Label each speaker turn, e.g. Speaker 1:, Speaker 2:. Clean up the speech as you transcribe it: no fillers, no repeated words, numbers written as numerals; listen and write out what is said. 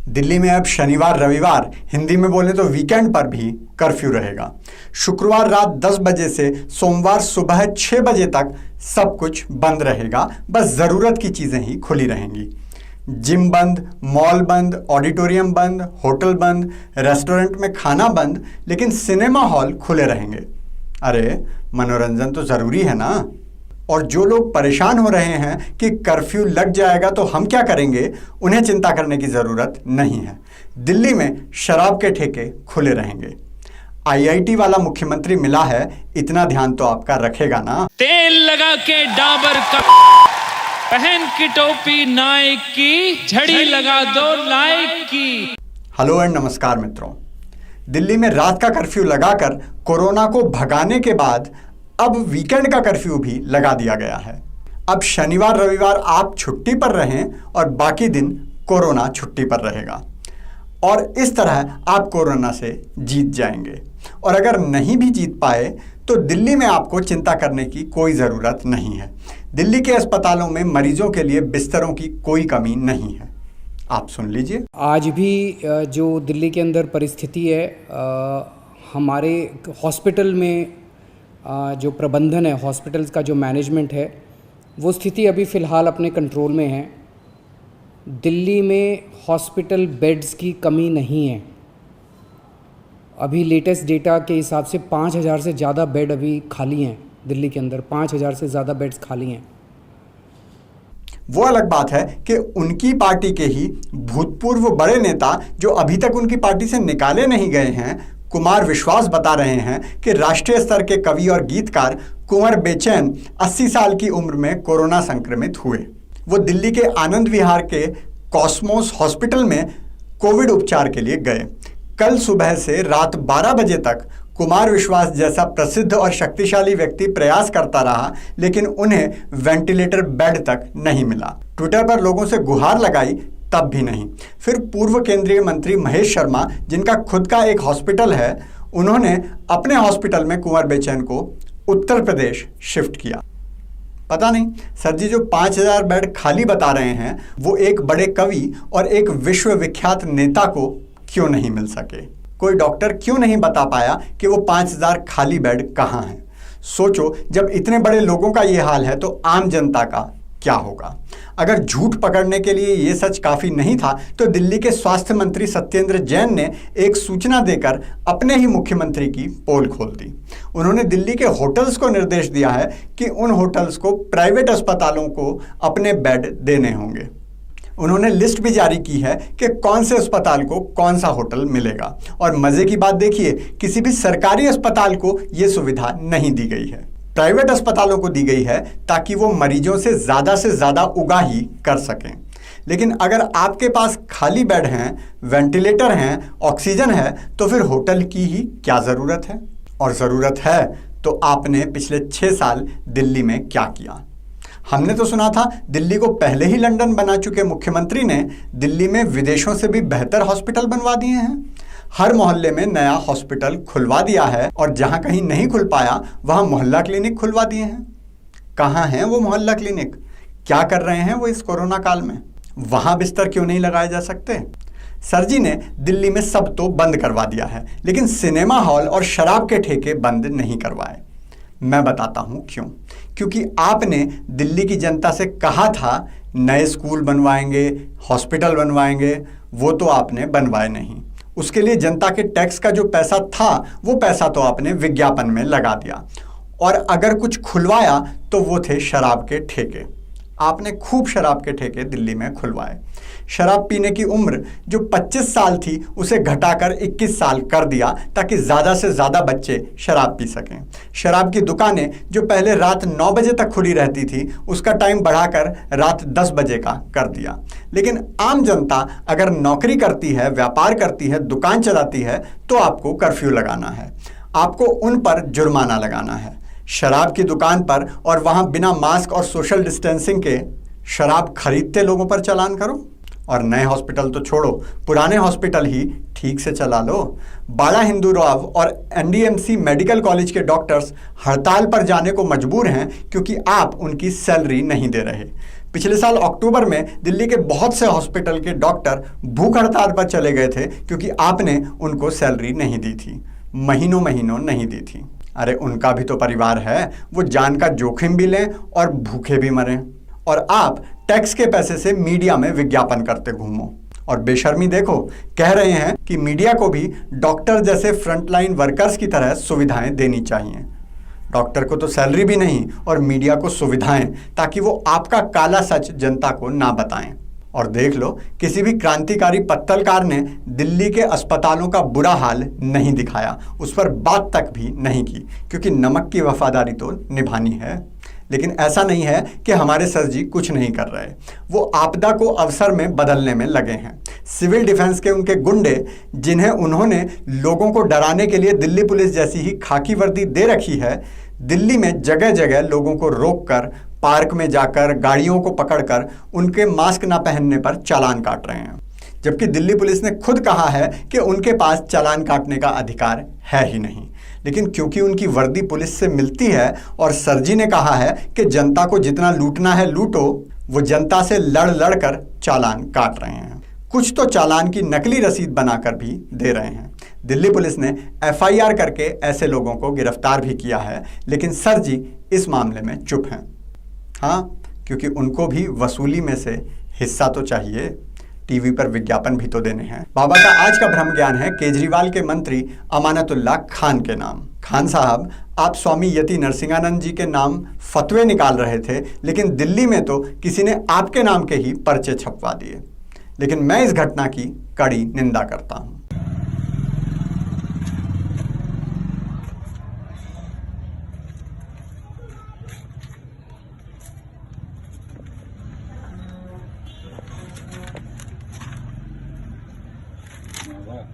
Speaker 1: दिल्ली में अब शनिवार रविवार, हिंदी में बोले तो वीकेंड पर भी कर्फ्यू रहेगा। शुक्रवार रात 10 बजे से सोमवार सुबह 6 बजे तक सब कुछ बंद रहेगा, बस ज़रूरत की चीज़ें ही खुली रहेंगी। जिम बंद, मॉल बंद, ऑडिटोरियम बंद, होटल बंद, रेस्टोरेंट में खाना बंद, लेकिन सिनेमा हॉल खुले रहेंगे। अरे मनोरंजन तो ज़रूरी है ना। और जो लोग परेशान हो रहे हैं कि कर्फ्यू लग जाएगा तो हम क्या करेंगे, उन्हें चिंता करने की ज़रूरत नहीं है। दिल्ली में शराब के ठेके खुले रहेंगे। आईआईटी वाला मुख्यमंत्री मिला है, इतना ध्यान तो आपका रखेगा ना।
Speaker 2: तेल लगा के डाबर का, पहन की टोपी नाइक की, झड़ी लगा दो लाइक की।
Speaker 1: हेलो एंड नमस्कार मित्रों। दिल्ली में रात का कर्फ्यू लगाकर कोरोना को भगाने के बाद अब वीकेंड का कर्फ्यू भी लगा दिया गया है। अब शनिवार रविवार आप छुट्टी पर रहें और बाकी दिन कोरोना छुट्टी पर रहेगा, और इस तरह आप कोरोना से जीत जाएंगे। और अगर नहीं भी जीत पाए तो दिल्ली में आपको चिंता करने की कोई ज़रूरत नहीं है। दिल्ली के अस्पतालों में मरीजों के लिए बिस्तरों की कोई कमी नहीं है। आप सुन लीजिए।
Speaker 3: आज भी जो दिल्ली के अंदर परिस्थिति है, हमारे हॉस्पिटल में जो प्रबंधन है, हॉस्पिटल्स का जो मैनेजमेंट है, वो स्थिति अभी फ़िलहाल अपने कंट्रोल में है। दिल्ली में हॉस्पिटल बेड्स की कमी नहीं है। अभी लेटेस्ट डेटा के हिसाब से 5000 से ज़्यादा बेड अभी खाली हैं दिल्ली के अंदर। 5000 से ज़्यादा बेड्स खाली हैं।
Speaker 1: वो अलग बात है कि उनकी पार्टी के ही भूतपूर्व बड़े नेता जो अभी तक उनकी पार्टी से निकाले नहीं गए हैं, कुमार विश्वास बता रहे हैं कि राष्ट्रीय स्तर के कवि और गीतकार कुंवर बेचैन 80 साल की उम्र में कोरोना संक्रमित हुए। वो दिल्ली के आनंद विहार के कॉस्मोस हॉस्पिटल में कोविड उपचार के लिए गए। कल सुबह से रात 12 बजे तक कुमार विश्वास जैसा प्रसिद्ध और शक्तिशाली व्यक्ति प्रयास करता रहा, लेकिन उन्हें वेंटिलेटर बेड तक नहीं मिला। ट्विटर पर लोगों से गुहार लगाई, तब भी नहीं। फिर पूर्व केंद्रीय मंत्री महेश शर्मा, जिनका खुद का एक हॉस्पिटल है, उन्होंने अपने हॉस्पिटल में कुंवर बेचैन को उत्तर प्रदेश शिफ्ट किया। पता नहीं सर जी, जो 5000 बेड खाली बता रहे हैं, वो एक बड़े कवि और एक विश्वविख्यात नेता को क्यों नहीं मिल सके? कोई डॉक्टर क्यों नहीं बता पाया कि वो 5000 खाली बेड कहाँ हैं? सोचो, जब इतने बड़े लोगों का ये हाल है तो आम जनता का क्या होगा? अगर झूठ पकड़ने के लिए ये सच काफ़ी नहीं था तो दिल्ली के स्वास्थ्य मंत्री सत्येंद्र जैन ने एक सूचना देकर अपने ही मुख्यमंत्री की पोल खोल दी। उन्होंने दिल्ली के होटल्स को निर्देश दिया है कि उन होटल्स को प्राइवेट अस्पतालों को अपने बेड देने होंगे। उन्होंने लिस्ट भी जारी की है कि कौन से अस्पताल को कौन सा होटल मिलेगा। और मज़े की बात देखिए, किसी भी सरकारी अस्पताल को ये सुविधा नहीं दी गई है, प्राइवेट अस्पतालों को दी गई है ताकि वो मरीजों से ज़्यादा उगाही कर सकें। लेकिन अगर आपके पास खाली बेड हैं, वेंटिलेटर हैं, ऑक्सीजन है, तो फिर होटल की ही क्या ज़रूरत है? और ज़रूरत है तो आपने पिछले 6 साल दिल्ली में क्या किया? हमने तो सुना था दिल्ली को पहले ही लंदन बना चुके मुख्यमंत्री ने दिल्ली में विदेशों से भी बेहतर हॉस्पिटल बनवा दिए हैं। हर मोहल्ले में नया हॉस्पिटल खुलवा दिया है, और जहां कहीं नहीं खुल पाया वहां मोहल्ला क्लिनिक खुलवा दिए हैं। कहां हैं वो मोहल्ला क्लिनिक? क्या कर रहे हैं वो इस कोरोना काल में? वहां बिस्तर क्यों नहीं लगाए जा सकते? सर जी ने दिल्ली में सब तो बंद करवा दिया है, लेकिन सिनेमा हॉल और शराब के ठेके बंद नहीं करवाए। मैं बताता हूं क्यों। क्योंकि आपने दिल्ली की जनता से कहा था नए स्कूल बनवाएंगे, हॉस्पिटल बनवाएंगे, वो तो आपने बनवाए नहीं। उसके लिए जनता के टैक्स का जो पैसा था, वो पैसा तो आपने विज्ञापन में लगा दिया। और अगर कुछ खुलवाया तो वो थे शराब के ठेके। आपने खूब शराब के ठेके दिल्ली में खुलवाए। शराब पीने की उम्र जो 25 साल थी उसे घटाकर 21 साल कर दिया ताकि ज़्यादा से ज़्यादा बच्चे शराब पी सकें। शराब की दुकानें जो पहले रात 9 बजे तक खुली रहती थी, उसका टाइम बढ़ाकर रात 10 बजे का कर दिया। लेकिन आम जनता अगर नौकरी करती है, व्यापार करती है, दुकान चलाती है, तो आपको कर्फ्यू लगाना है, आपको उन पर जुर्माना लगाना है। शराब की दुकान पर और वहाँ बिना मास्क और सोशल डिस्टेंसिंग के शराब खरीदते लोगों पर चालान करो। और नए हॉस्पिटल तो छोड़ो, पुराने हॉस्पिटल ही ठीक से चला लो। बाला हिंदूराव और एनडीएमसी मेडिकल कॉलेज के डॉक्टर्स हड़ताल पर जाने को मजबूर हैं क्योंकि आप उनकी सैलरी नहीं दे रहे। पिछले साल अक्टूबर में दिल्ली के बहुत से हॉस्पिटल के डॉक्टर भूख हड़ताल पर चले गए थे क्योंकि आपने उनको सैलरी नहीं दी थी, महीनों महीनों नहीं दी थी। अरे उनका भी तो परिवार है, वो जान का जोखिम भी लें और भूखे भी मरें। और आप टैक्स के पैसे से मीडिया में विज्ञापन करते घूमो। और बेशर्मी देखो, कह रहे हैं कि मीडिया को भी डॉक्टर जैसे फ्रंटलाइन वर्कर्स की तरह सुविधाएं देनी चाहिए। डॉक्टर को तो सैलरी भी नहीं और मीडिया को सुविधाएं, ताकि वो आपका काला सच जनता को ना बताएं। और देख लो, किसी भी क्रांतिकारी पत्तलकार ने दिल्ली के अस्पतालों का बुरा हाल नहीं दिखाया, उस पर बात तक भी नहीं की, क्योंकि नमक की वफादारी तो निभानी है। लेकिन ऐसा नहीं है कि हमारे सर जी कुछ नहीं कर रहे, वो आपदा को अवसर में बदलने में लगे हैं। सिविल डिफेंस के उनके गुंडे, जिन्हें उन्होंने लोगों को डराने के लिए दिल्ली पुलिस जैसी ही खाकी वर्दी दे रखी है, दिल्ली में जगह जगह लोगों को रोककर, पार्क में जाकर, गाड़ियों को पकड़कर उनके मास्क ना पहनने पर चालान काट रहे हैं। जबकि दिल्ली पुलिस ने खुद कहा है कि उनके पास चालान काटने का अधिकार है ही नहीं। लेकिन क्योंकि उनकी वर्दी पुलिस से मिलती है और सर जी ने कहा है कि जनता को जितना लूटना है लूटो, वो जनता से लड़ लड़ कर चालान काट रहे हैं। कुछ तो चालान की नकली रसीद बनाकर भी दे रहे हैं। दिल्ली पुलिस ने FIR करके ऐसे लोगों को गिरफ्तार भी किया है, लेकिन सर जी इस मामले में चुप हैं। हाँ, क्योंकि उनको भी वसूली में से हिस्सा तो चाहिए, टीवी पर विज्ञापन भी तो देने हैं। बाबा का आज का भ्रम ज्ञान है केजरीवाल के मंत्री अमानतुल्लाह खान के नाम। खान साहब, आप स्वामी यति नरसिंहानंद जी के नाम फतवे निकाल रहे थे, लेकिन दिल्ली में तो किसी ने आपके नाम के ही पर्चे छपवा दिए। लेकिन मैं इस घटना की कड़ी निंदा करता हूं।
Speaker 4: Wow.